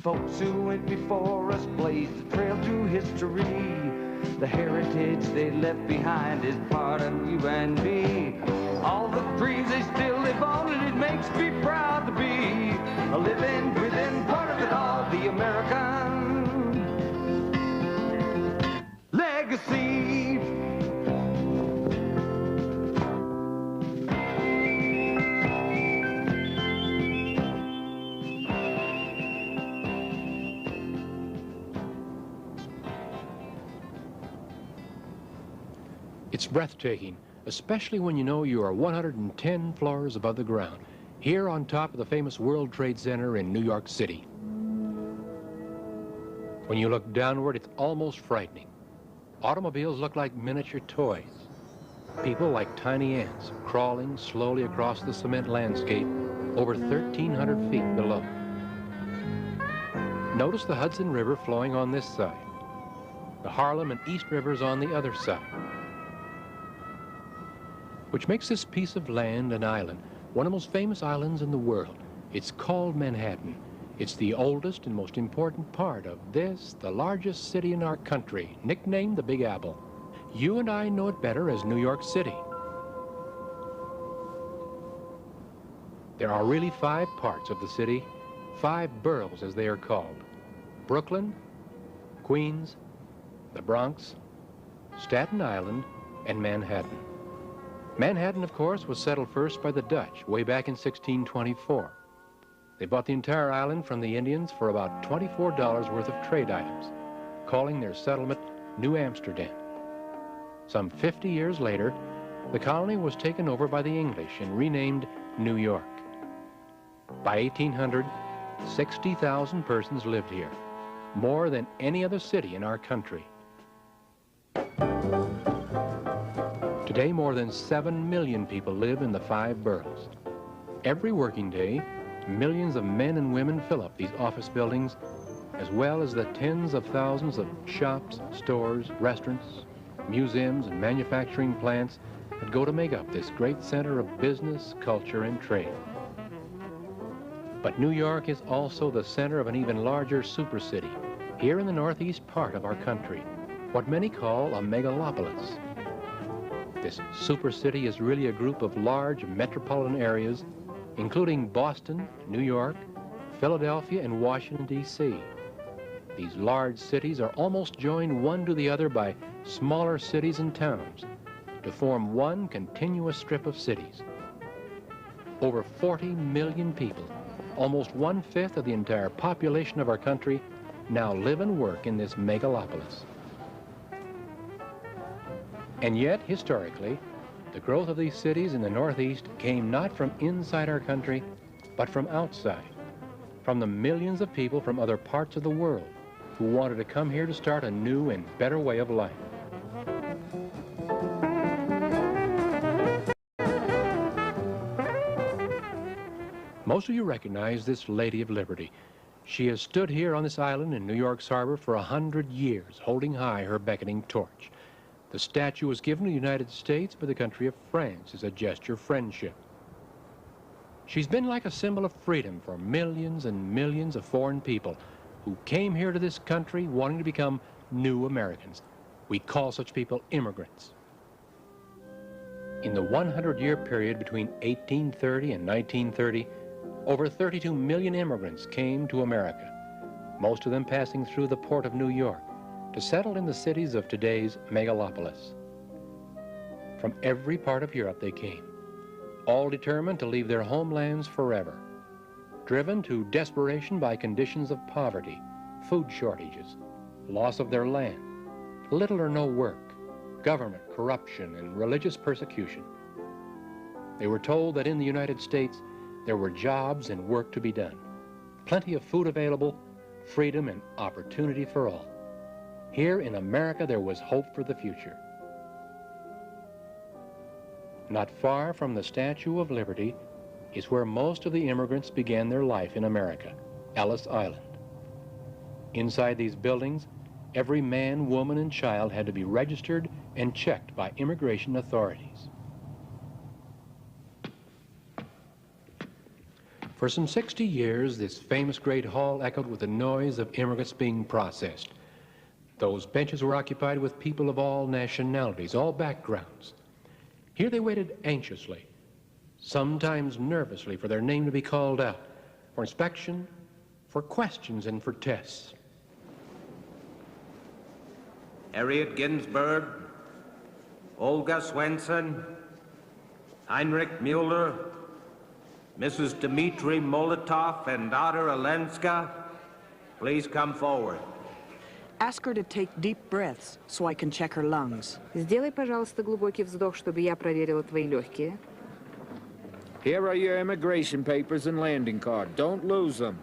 folks who went before us blazed the trail through history. The heritage they left behind is part of you and me. All the dreams they still live on, and it makes me proud to be a living, breathing part of it all, the American legacy. It's breathtaking, especially when you know you are 110 floors above the ground, here on top of the famous World Trade Center in New York City. When you look downward, it's almost frightening. Automobiles look like miniature toys. People like tiny ants crawling slowly across the cement landscape over 1,300 feet below. Notice the Hudson River flowing on this side, the Harlem and East Rivers on the other side, which makes this piece of land an island, one of the most famous islands in the world. It's called Manhattan. It's the oldest and most important part of this, the largest city in our country, nicknamed the Big Apple. You and I know it better as New York City. There are really 5 parts of the city, 5 boroughs as they are called: Brooklyn, Queens, the Bronx, Staten Island, and Manhattan. Manhattan, of course, was settled first by the Dutch way back in 1624. They bought the entire island from the Indians for about $24 worth of trade items, calling their settlement New Amsterdam. Some 50 years later, the colony was taken over by the English and renamed New York. By 1800, 60,000 persons lived here, more than any other city in our country. Today, more than 7 million people live in the 5 boroughs. Every working day, millions of men and women fill up these office buildings, as well as the tens of thousands of shops, stores, restaurants, museums, and manufacturing plants that go to make up this great center of business, culture, and trade. But New York is also the center of an even larger super city, here in the northeast part of our country, what many call a megalopolis. This super city is really a group of large metropolitan areas, including Boston, New York, Philadelphia, and Washington, D.C. These large cities are almost joined one to the other by smaller cities and towns to form one continuous strip of cities. Over 40 million people, almost 1/5 of the entire population of our country, now live and work in this megalopolis. And yet, historically, the growth of these cities in the Northeast came not from inside our country, but from outside, from the millions of people from other parts of the world who wanted to come here to start a new and better way of life. Most of you recognize this Lady of Liberty. She has stood here on this island in New York's harbor for 100 years, holding high her beckoning torch. The statue was given to the United States by the country of France as a gesture of friendship. She's been like a symbol of freedom for millions and millions of foreign people who came here to this country wanting to become new Americans. We call such people immigrants. In the 100-year period between 1830 and 1930, over 32 million immigrants came to America, most of them passing through the port of New York, to settle in the cities of today's megalopolis. From every part of Europe they came, all determined to leave their homelands forever, driven to desperation by conditions of poverty, food shortages, loss of their land, little or no work, government corruption, and religious persecution. They were told that in the United States there were jobs and work to be done, plenty of food available, freedom and opportunity for all. Here in America, there was hope for the future. Not far from the Statue of Liberty is where most of the immigrants began their life in America, Ellis Island. Inside these buildings, every man, woman, and child had to be registered and checked by immigration authorities. For some 60 years, this famous great hall echoed with the noise of immigrants being processed. Those benches were occupied with people of all nationalities, all backgrounds. Here they waited anxiously, sometimes nervously, for their name to be called out, for inspection, for questions, and for tests. Harriet Ginsburg, Olga Swenson, Heinrich Mueller, Mrs. Dmitry Molotov and daughter Alenska, please come forward. Ask her to take deep breaths so I can check her lungs. Сделай, пожалуйста, глубокий вздох, чтобы я проверила твои легкие. Here are your immigration papers and landing card. Don't lose them.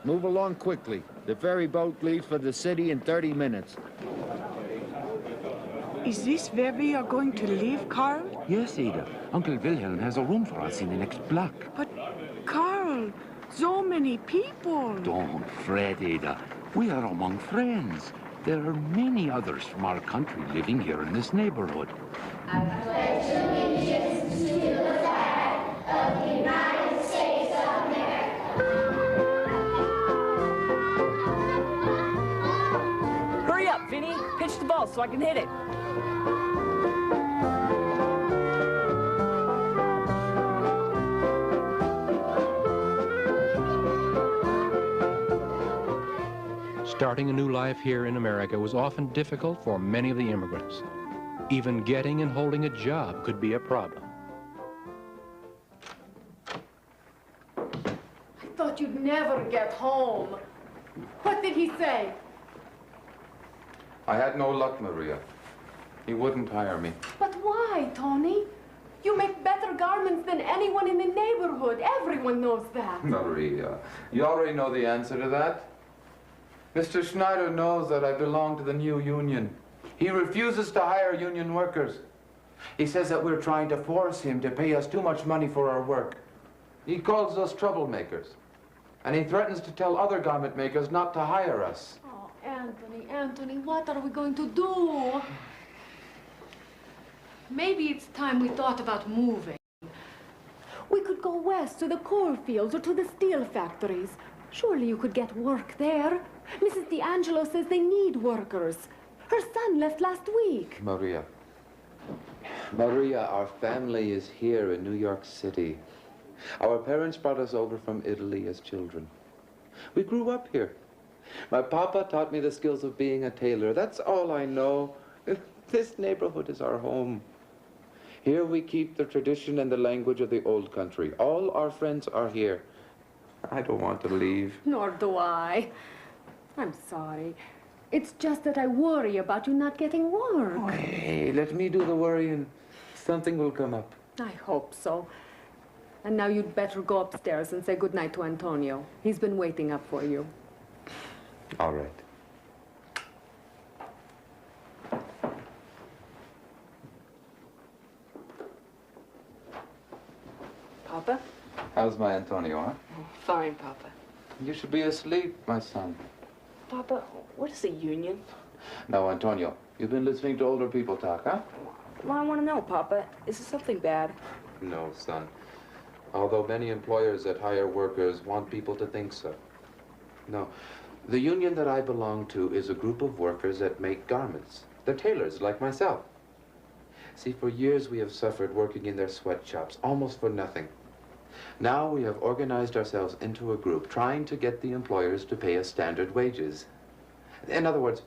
Move along quickly. The ferry boat leaves for the city in 30 minutes. Is this where we are going to live, Carl? Yes, Ada. Uncle Wilhelm has a room for us in the next block. But, Carl, so many people. Don't fret, Ada. We are among friends. There are many others from our country living here in this neighborhood. I pledge allegiance to the flag of the United States of America. Hurry up, Vinny. Pitch the ball so I can hit it. Starting a new life here in America was often difficult for many of the immigrants. Even getting and holding a job could be a problem. I thought you'd never get home. What did he say? I had no luck, Maria. He wouldn't hire me. But why, Tony? You make better garments than anyone in the neighborhood. Everyone knows that. Maria, you already know the answer to that. Mr. Schneider knows that I belong to the new union. He refuses to hire union workers. He says that we're trying to force him to pay us too much money for our work. He calls us troublemakers. And he threatens to tell other garment makers not to hire us. Oh, Anthony, what are we going to do? Maybe it's time we thought about moving. We could go west to the coal fields or to the steel factories. Surely you could get work there. Mrs. D'Angelo says they need workers. Her son left last week. Maria, our family is here in New York City. Our parents brought us over from Italy as children. We grew up here. My papa taught me the skills of being a tailor. That's all I know. This neighborhood is our home. Here we keep the tradition and the language of the old country. All our friends are here. I don't want to leave. Nor do I. I'm sorry. It's just that I worry about you not getting work. Oh, hey, let me do the worrying. Something will come up. I hope so. And now you'd better go upstairs and say goodnight to Antonio. He's been waiting up for you. All right. Papa? How's my Antonio, huh? Oh, fine, Papa. You should be asleep, my son. Papa, what is a union? Now, Antonio, you've been listening to older people talk, huh? Well, I want to know, Papa. Is it something bad? No, son. Although many employers that hire workers want people to think so. No. The union that I belong to is a group of workers that make garments. They're tailors, like myself. See, for years we have suffered working in their sweatshops, almost for nothing. Now we have organized ourselves into a group trying to get the employers to pay us standard wages. In other words,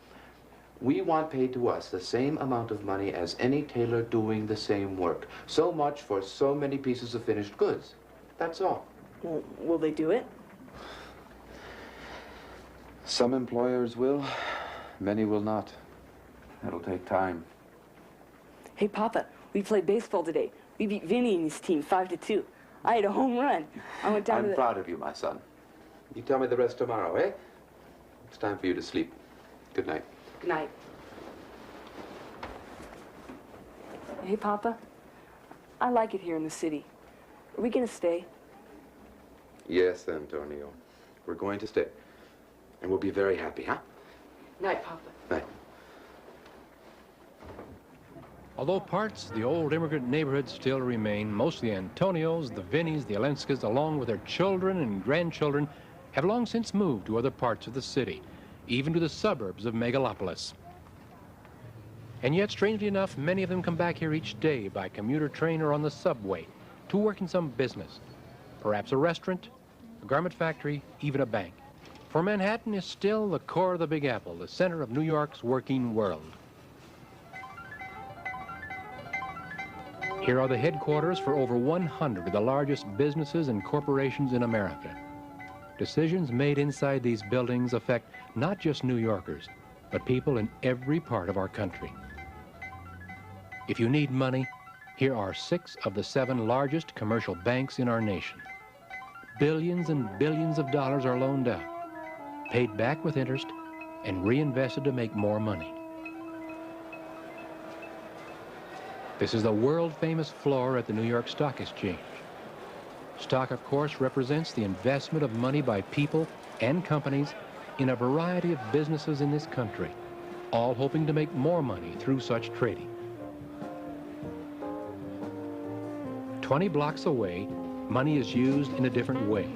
we want paid to us the same amount of money as any tailor doing the same work. So much for so many pieces of finished goods. That's all. Well, will they do it? Some employers will, many will not. It'll take time. Hey, Papa, we played baseball today. We beat Vinny and his team 5-2. I had a home run. I went down to I'm the... proud of you, my son. You tell me the rest tomorrow, eh? It's time for you to sleep. Good night. Good night. Hey, Papa, I like it here in the city. Are we going to stay? Yes, Antonio. We're going to stay. And we'll be very happy, huh? Night, Papa. Night. Although parts of the old immigrant neighborhoods still remain, most of the Antonios, the Vinnies, the Alenskas, along with their children and grandchildren, have long since moved to other parts of the city, even to the suburbs of Megalopolis. And yet, strangely enough, many of them come back here each day by commuter train or on the subway to work in some business, perhaps a restaurant, a garment factory, even a bank. For Manhattan is still the core of the Big Apple, the center of New York's working world. Here are the headquarters for over 100 of the largest businesses and corporations in America. Decisions made inside these buildings affect not just New Yorkers, but people in every part of our country. If you need money, here are 6 of the 7 largest commercial banks in our nation. Billions and billions of dollars are loaned out, paid back with interest, and reinvested to make more money. This is the world-famous floor at the New York Stock Exchange. Stock, of course, represents the investment of money by people and companies in a variety of businesses in this country, all hoping to make more money through such trading. 20 blocks away, money is used in a different way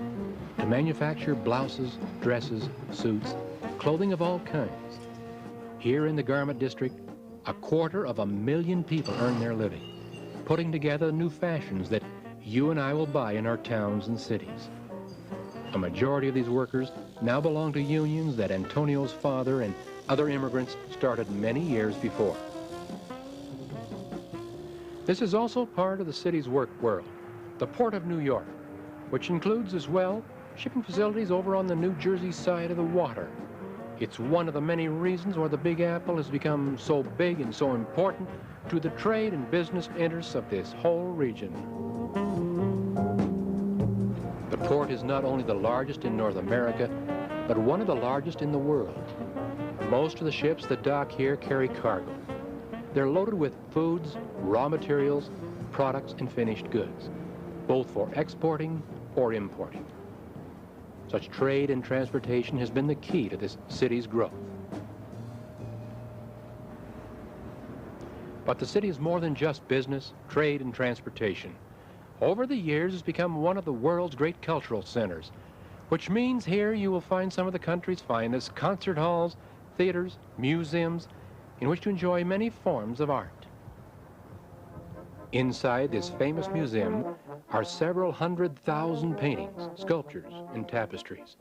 to manufacture blouses, dresses, suits, clothing of all kinds. Here in the garment district, 250,000 people earn their living, putting together new fashions that you and I will buy in our towns and cities. A majority of these workers now belong to unions that Antonio's father and other immigrants started many years before. This is also part of the city's work world, the Port of New York, which includes as well shipping facilities over on the New Jersey side of the water. It's one of the many reasons why the Big Apple has become so big and so important to the trade and business interests of this whole region. The port is not only the largest in North America, but one of the largest in the world. Most of the ships that dock here carry cargo. They're loaded with foods, raw materials, products, and finished goods, both for exporting or importing. Such trade and transportation has been the key to this city's growth. But the city is more than just business, trade, and transportation. Over the years, it's become one of the world's great cultural centers, which means here you will find some of the country's finest concert halls, theaters, museums, in which to enjoy many forms of art. Inside this famous museum are several 100,000 paintings, sculptures, and tapestries,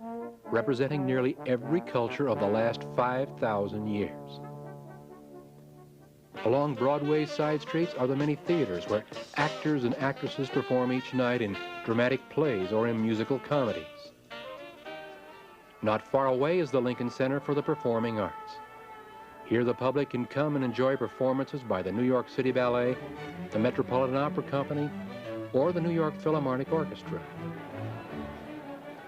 representing nearly every culture of the last 5,000 years. Along Broadway's side streets are the many theaters where actors and actresses perform each night in dramatic plays or in musical comedies. Not far away is the Lincoln Center for the Performing Arts. Here the public can come and enjoy performances by the New York City Ballet, the Metropolitan Opera Company, or the New York Philharmonic Orchestra.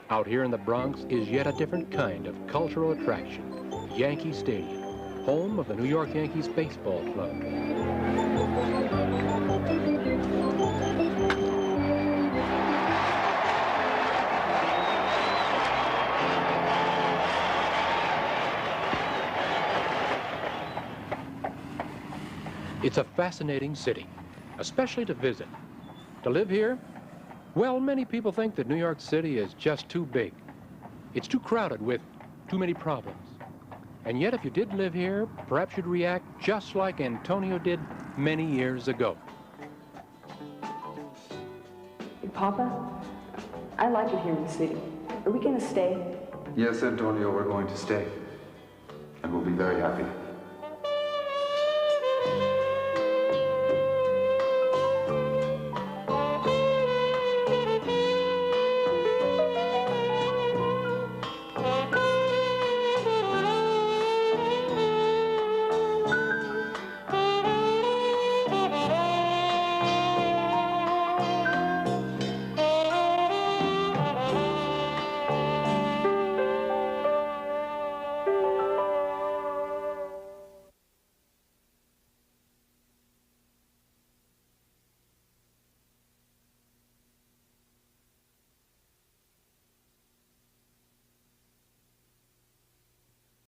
Out here in the Bronx is yet a different kind of cultural attraction, Yankee Stadium, home of the New York Yankees Baseball Club. It's a fascinating city, especially to visit. To live here, well, many people think that New York City is just too big. It's too crowded with too many problems. And yet, if you did live here, perhaps you'd react just like Antonio did many years ago. Hey, Papa, I like it here in the city. Are we going to stay? Yes, Antonio, we're going to stay. And we'll be very happy.